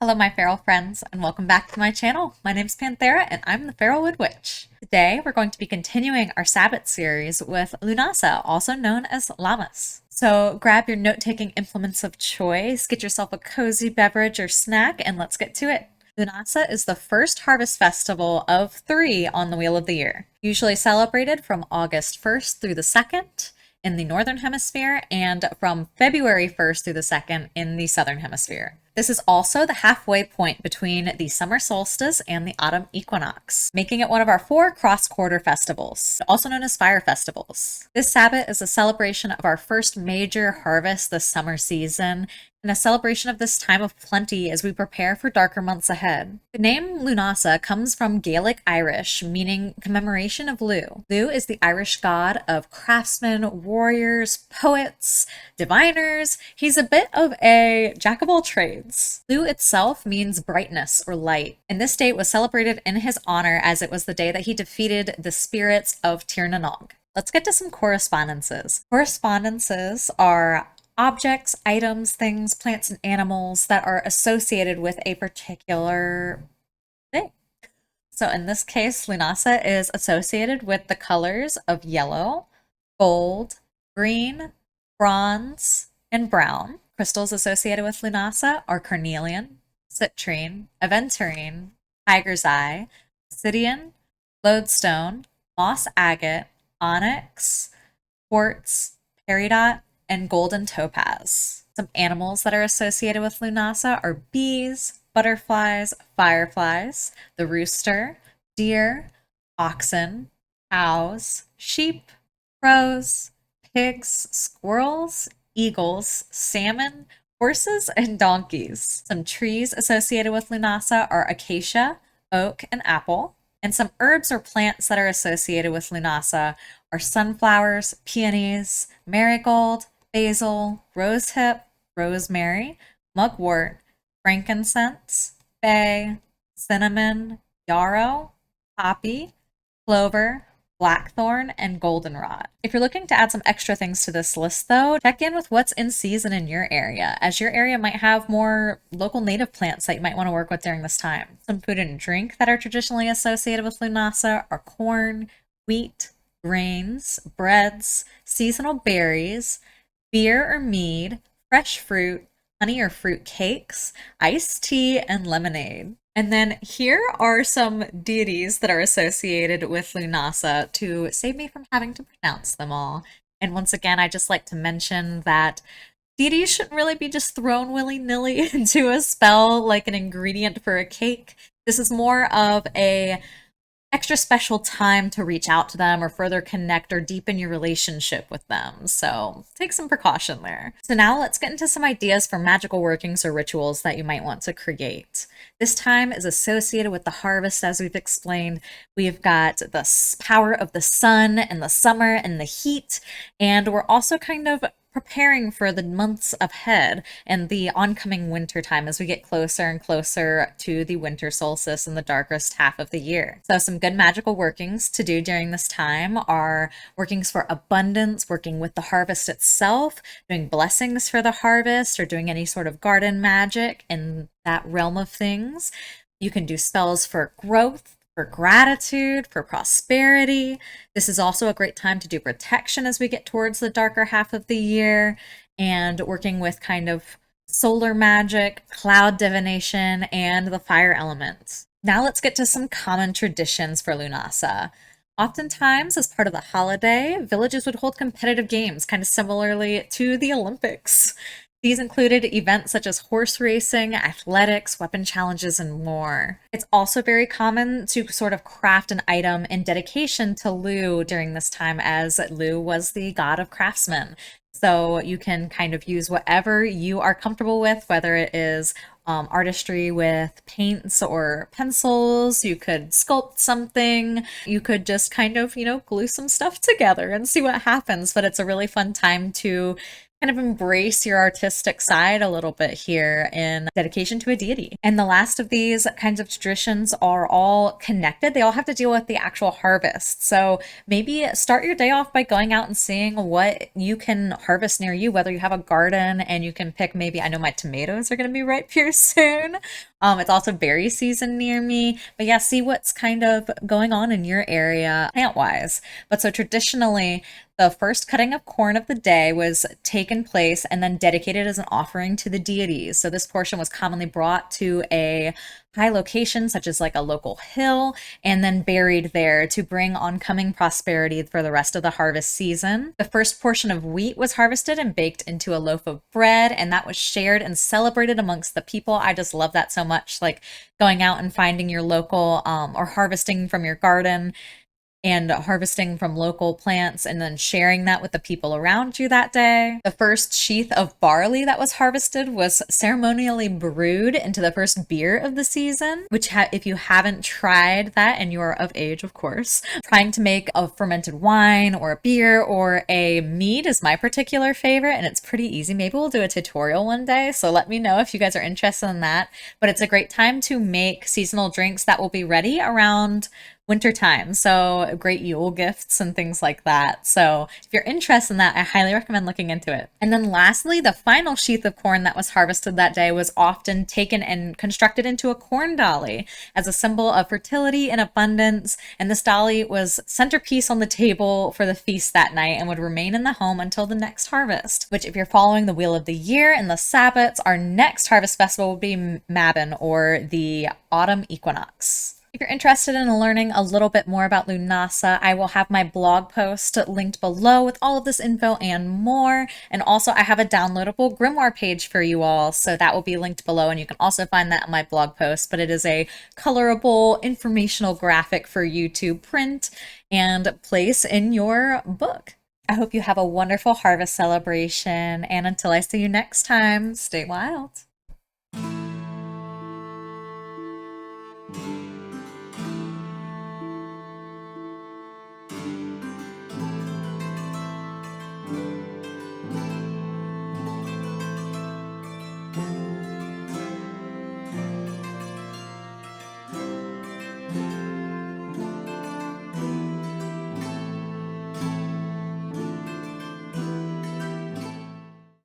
Hello, my feral friends, and welcome back to my channel. My name's Panthera, and I'm the Feral Wood Witch. Today, we're going to be continuing our Sabbat series with Lughnasadh, also known as Lammas. So grab your note-taking implements of choice, get yourself a cozy beverage or snack, and let's get to it. Lughnasadh is the first harvest festival of 3 on the Wheel of the Year, usually celebrated from August 1st through the 2nd in the Northern Hemisphere and from February 1st through the 2nd in the Southern Hemisphere. This is also the halfway point between the summer solstice and the autumn equinox, making it one of our 4 cross-quarter festivals, also known as fire festivals. This Sabbat is a celebration of our first major harvest this summer season, and a celebration of this time of plenty as we prepare for darker months ahead. The name Lughnasadh comes from Gaelic Irish, meaning commemoration of Lugh. Lugh is the Irish god of craftsmen, warriors, poets, diviners. He's a bit of a jack of all trades. Lugh itself means brightness or light, and this date was celebrated in his honor as it was the day that he defeated the spirits of Tir na Nog. Let's get to some correspondences. Correspondences are objects, items, things, plants, and animals that are associated with a particular thing. So in this case, Lughnasadh is associated with the colors of yellow, gold, green, bronze, and brown. Crystals associated with Lughnasadh are carnelian, citrine, aventurine, tiger's eye, obsidian, lodestone, moss agate, onyx, quartz, peridot, and golden topaz. Some animals that are associated with Lughnasadh are bees, butterflies, fireflies, the rooster, deer, oxen, cows, sheep, crows, pigs, squirrels, eagles, salmon, horses, and donkeys. Some trees associated with Lughnasadh are acacia, oak, and apple. And some herbs or plants that are associated with Lughnasadh are sunflowers, peonies, marigold, basil, rosehip, rosemary, mugwort, frankincense, bay, cinnamon, yarrow, poppy, clover, blackthorn, and goldenrod. If you're looking to add some extra things to this list, though, check in with what's in season in your area, as your area might have more local native plants that you might want to work with during this time. Some food and drink that are traditionally associated with Lughnasadh are corn, wheat, grains, breads, seasonal berries, beer or mead, fresh fruit, honey or fruit cakes, iced tea, and lemonade. And then here are some deities that are associated with Lughnasadh to save me from having to pronounce them all. And once again, I just like to mention that deities shouldn't really be just thrown willy-nilly into a spell like an ingredient for a cake. This is more of a extra special time to reach out to them or further connect or deepen your relationship with them. So take some precaution there. So now let's get into some ideas for magical workings or rituals that you might want to create. This time is associated with the harvest, as we've explained. We've got the power of the sun and the summer and the heat, and we're also kind of preparing for the months ahead and the oncoming winter time as we get closer and closer to the winter solstice and the darkest half of the year. So some good magical workings to do during this time are workings for abundance, working with the harvest itself, doing blessings for the harvest, or doing any sort of garden magic in that realm of things. You can do spells for growth, for gratitude, for prosperity. This is also a great time to do protection as we get towards the darker half of the year, and working with kind of solar magic, cloud divination, and the fire elements. Now let's get to some common traditions for Lughnasadh. Oftentimes, as part of the holiday, villages would hold competitive games, kind of similarly to the Olympics. These included events such as horse racing, athletics, weapon challenges, and more. It's also very common to sort of craft an item in dedication to Lugh during this time, as Lugh was the god of craftsmen. So you can kind of use whatever you are comfortable with, whether it is artistry with paints or pencils. You could sculpt something. You could just kind of, glue some stuff together and see what happens. But it's a really fun time to kind of embrace your artistic side a little bit here in dedication to a deity. And the last of these kinds of traditions are all connected. They all have to deal with the actual harvest. So maybe start your day off by going out and seeing what you can harvest near you, whether you have a garden and you can pick maybe, I know my tomatoes are going to be ripe here soon. It's also berry season near me, but yeah, see what's kind of going on in your area plant wise. But so traditionally, the first cutting of corn of the day was taken place and then dedicated as an offering to the deities. So this portion was commonly brought to a high location, such as like a local hill, and then buried there to bring oncoming prosperity for the rest of the harvest season. The first portion of wheat was harvested and baked into a loaf of bread, and that was shared and celebrated amongst the people. I just love that so much, like going out and finding your local or harvesting from your garden and harvesting from local plants and then sharing that with the people around you that day. The first sheath of barley that was harvested was ceremonially brewed into the first beer of the season, which if you haven't tried that, and you're of age, of course, trying to make a fermented wine or a beer or a mead is my particular favorite, and it's pretty easy. Maybe we'll do a tutorial one day, so let me know if you guys are interested in that. But it's a great time to make seasonal drinks that will be ready around wintertime. So great Yule gifts and things like that. So if you're interested in that, I highly recommend looking into it. And then lastly, the final sheath of corn that was harvested that day was often taken and constructed into a corn dolly as a symbol of fertility and abundance. And this dolly was centerpiece on the table for the feast that night and would remain in the home until the next harvest, which if you're following the wheel of the year and the Sabbats, our next harvest festival will be Mabon, or the autumn equinox. If you're interested in learning a little bit more about Lughnasadh, I will have my blog post linked below with all of this info and more. And also I have a downloadable grimoire page for you all, so that will be linked below, and you can also find that in my blog post. But it is a colorable, informational graphic for you to print and place in your book. I hope you have a wonderful harvest celebration, and until I see you next time, stay wild.